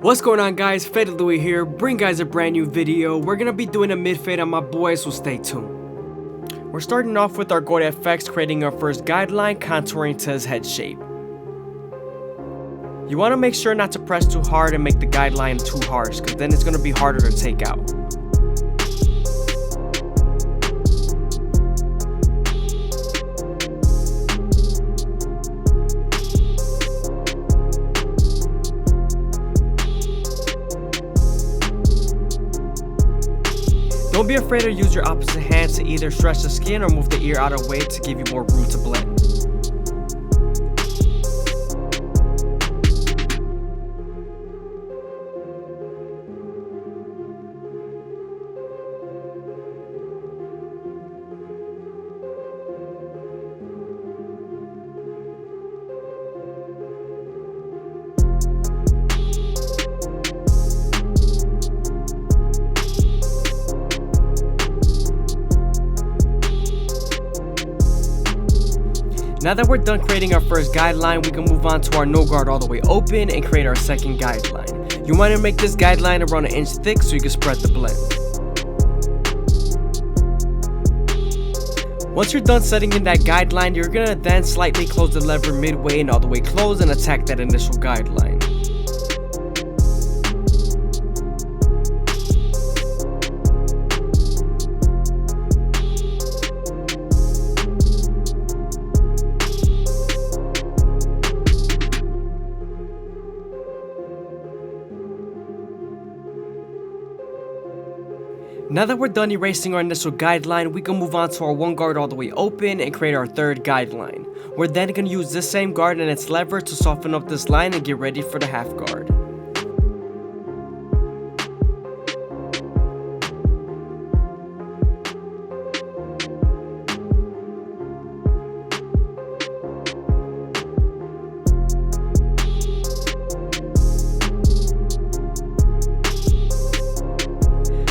What's going on, guys? FadeitLuie here, bring guys a brand new video. We're gonna be doing a mid fade on my boys, so stay tuned. We're starting off with our Goat FX, creating our first guideline, contouring to his head shape. You want to make sure not to press too hard and make the guideline too harsh, because then it's gonna be harder to take out. Don't be afraid to use your opposite hand to either stretch the skin or move the ear out of the way to give you more room to blend. Now that we're done creating our first guideline, we can move on to our no guard all the way open and create our second guideline. You want to make this guideline around 1 inch thick so you can spread the blend. Once you're done setting in that guideline, you're going to then slightly close the lever midway and all the way close and attack that initial guideline. Now that we're done erasing our initial guideline, we can move on to our 1 guard all the way open and create our third guideline. We're then going to use this same guard and its lever to soften up this line and get ready for the half guard.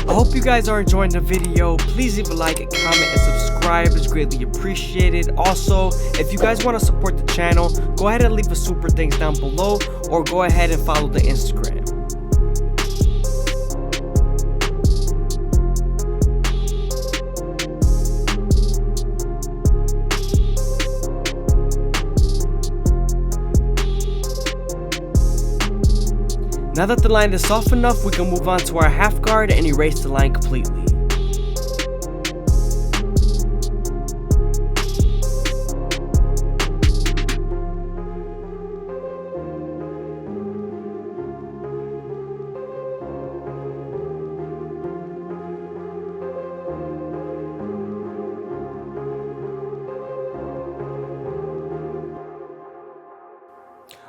I hope you guys are enjoying the video. Please leave a like, comment, and subscribe. It's greatly appreciated. Also, if you guys want to support the channel, go ahead and leave the super things down below, or go ahead and follow the Instagram. Now that the line is soft enough, we can move on to our half guard and erase the line completely.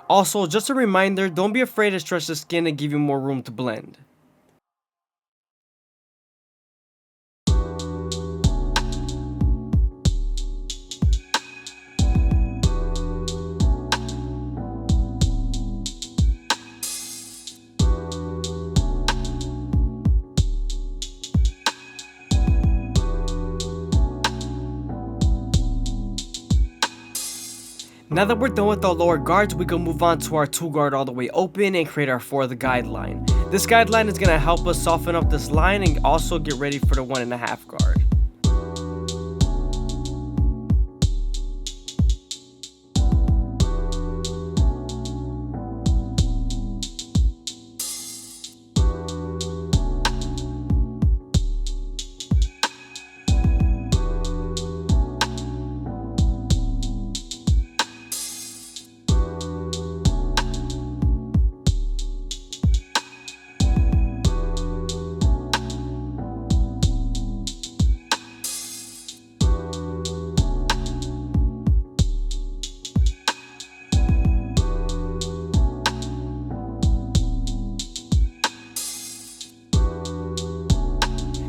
Also, just a reminder, don't be afraid to stretch the skin and give you more room to blend. Now that we're done with our lower guards, we can move on to our 2 guard all the way open and create our 4th guideline. This guideline is going to help us soften up this line and also get ready for the 1.5 guard.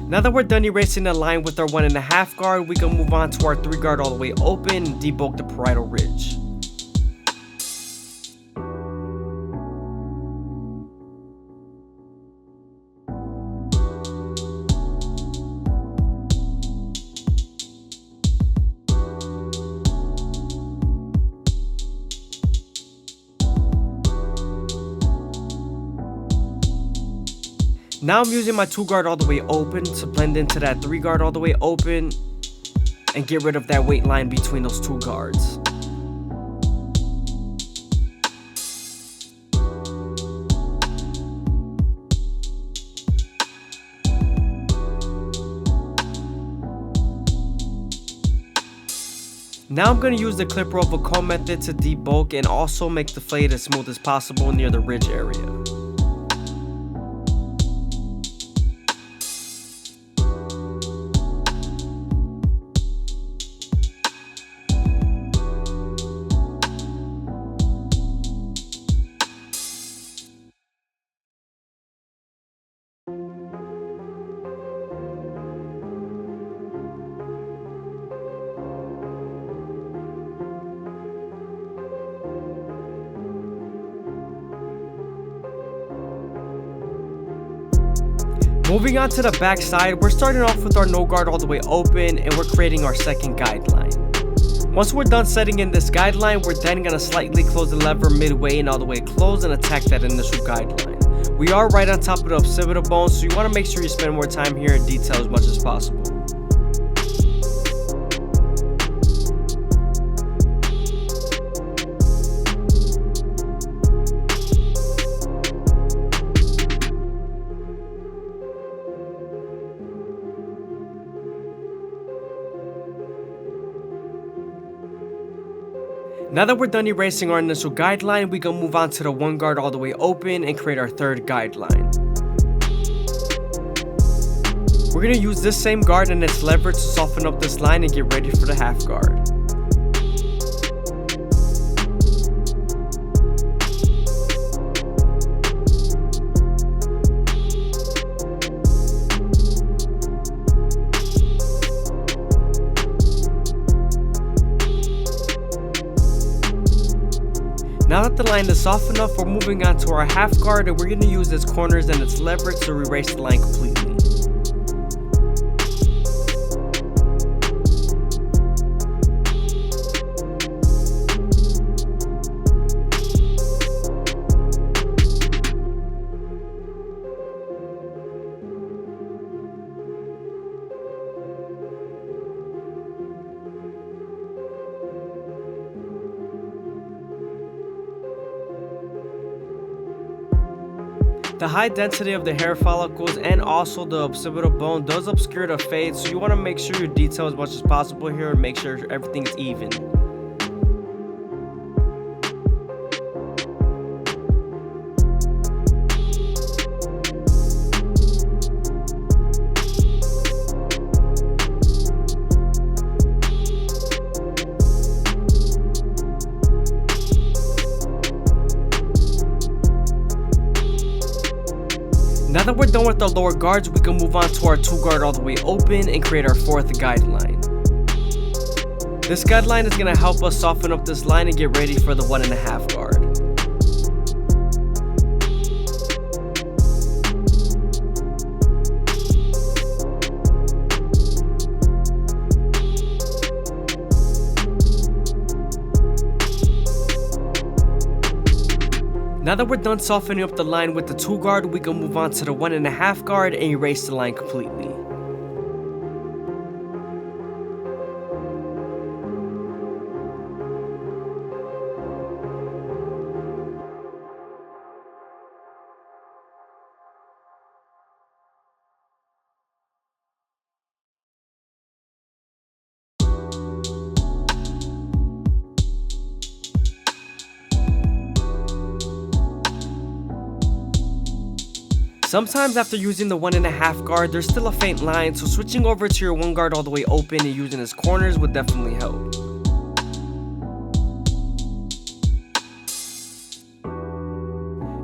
Now that we're done erasing the line with our 1.5 guard, we can move on to our 3 guard all the way open and debulk the parietal ridge. Now I'm using my 2 guard all the way open to blend into that 3 guard all the way open and get rid of that weight line between those 2 guards. Now I'm going to use the clipper over comb method to debulk and also make the fade as smooth as possible near the ridge area. Moving on to the back side, we're starting off with our no guard all the way open and we're creating our second guideline. Once we're done setting in this guideline, we're then going to slightly close the lever midway and all the way close and attack that initial guideline. We are right on top of the occipital bone, so you want to make sure you spend more time here and detail as much as possible. Now that we're done erasing our initial guideline, we can move on to the 1 guard all the way open and create our third guideline. We're going to use this same guard and its lever to soften up this line and get ready for the half guard. Now that the line is soft enough, we're moving on to our half guard and we're going to use its corners and its leverage to erase the line completely. The high density of the hair follicles and also the occipital bone does obscure the fade, so you want to make sure you detail as much as possible here and make sure everything is even. Now that we're done with our lower guards, we can move on to our 2 guard all the way open and create our 4th guideline. This guideline is going to help us soften up this line and get ready for the 1.5 guard. Now that we're done softening up the line with the 2 guard, we can move on to the 1.5 guard and erase the line completely. Sometimes after using the 1.5 guard, there's still a faint line, so switching over to your 1 guard all the way open and using its corners would definitely help.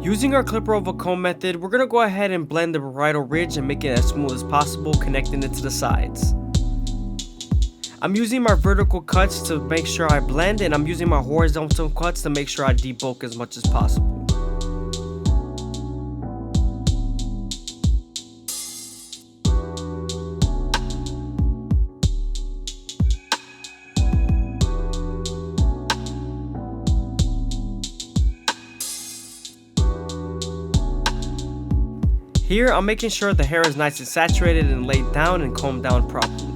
Using our clipper over comb method, we're going to go ahead and blend the parietal ridge and make it as smooth as possible, connecting it to the sides. I'm using my vertical cuts to make sure I blend, and I'm using my horizontal cuts to make sure I debulk as much as possible. Here, I'm making sure the hair is nice and saturated and laid down and combed down properly.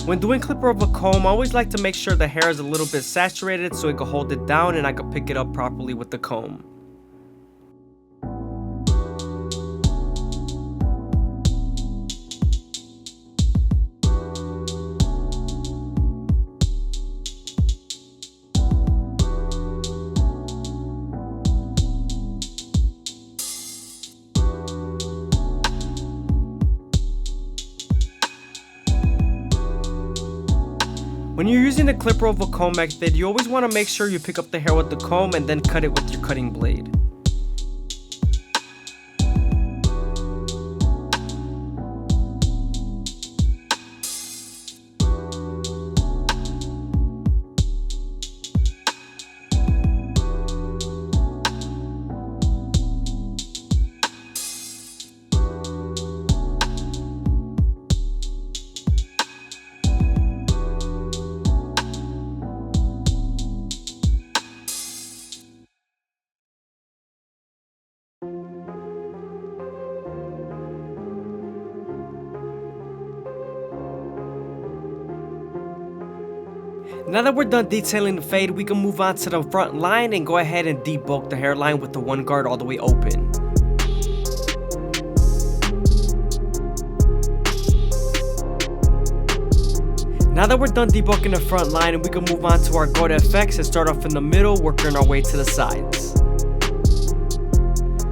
When doing clipper over comb, I always like to make sure the hair is a little bit saturated so it can hold it down and I can pick it up properly with the comb. When you're using the clipper over comb method, you always want to make sure you pick up the hair with the comb and then cut it with your cutting blade. Now that we're done detailing the fade, we can move on to the front line and go ahead and debulk the hairline with the one guard all the way open. Now that we're done debulking the front line, we can move on to our guard effects and start off in the middle, working our way to the sides.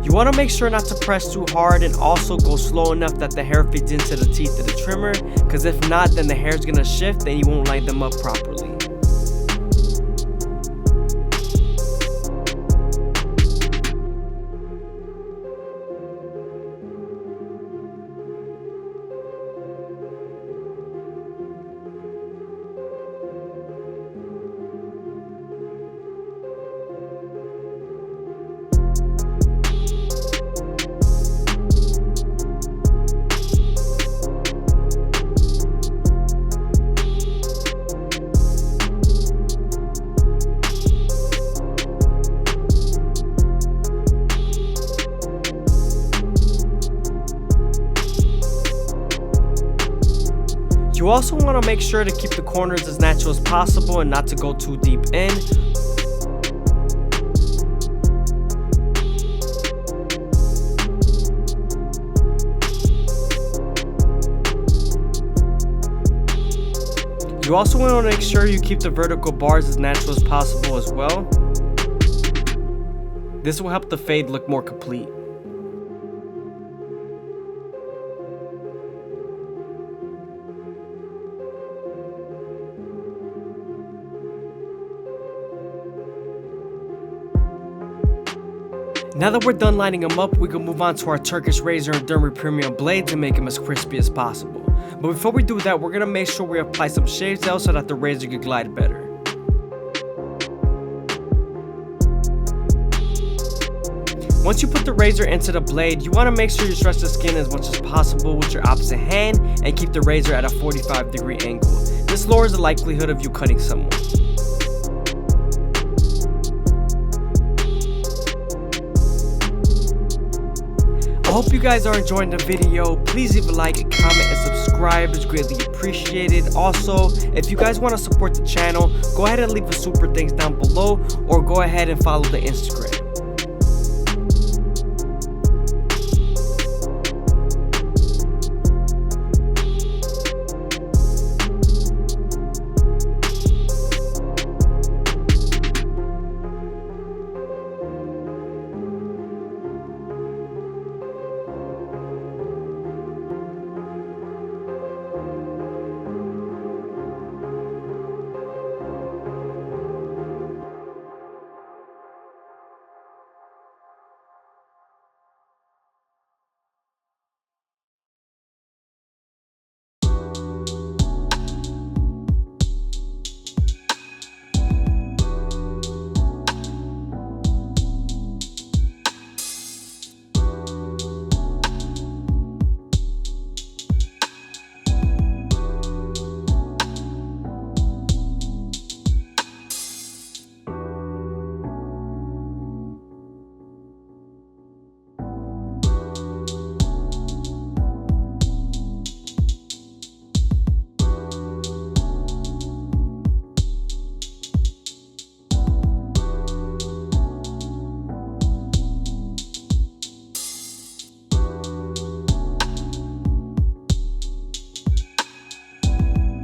You want to make sure not to press too hard and also go slow enough that the hair feeds into the teeth of the trimmer, because if not, then the hair is going to shift and you won't line them up properly. You also want to make sure to keep the corners as natural as possible and not to go too deep in. You also want to make sure you keep the vertical bars as natural as possible as well. This will help the fade look more complete. Now that we're done lining them up, we can move on to our Turkish razor and Dermy Premium blades and make them as crispy as possible. But before we do that, we're going to make sure we apply some shave gel so that the razor can glide better. Once you put the razor into the blade, you want to make sure you stretch the skin as much as possible with your opposite hand and keep the razor at a 45-degree angle. This lowers the likelihood of you cutting someone. I hope you guys are enjoying the video. Please leave a like, a comment, and subscribe. It's greatly appreciated. Also, if you guys want to support the channel, go ahead and leave a super thanks down below or go ahead and follow the Instagram.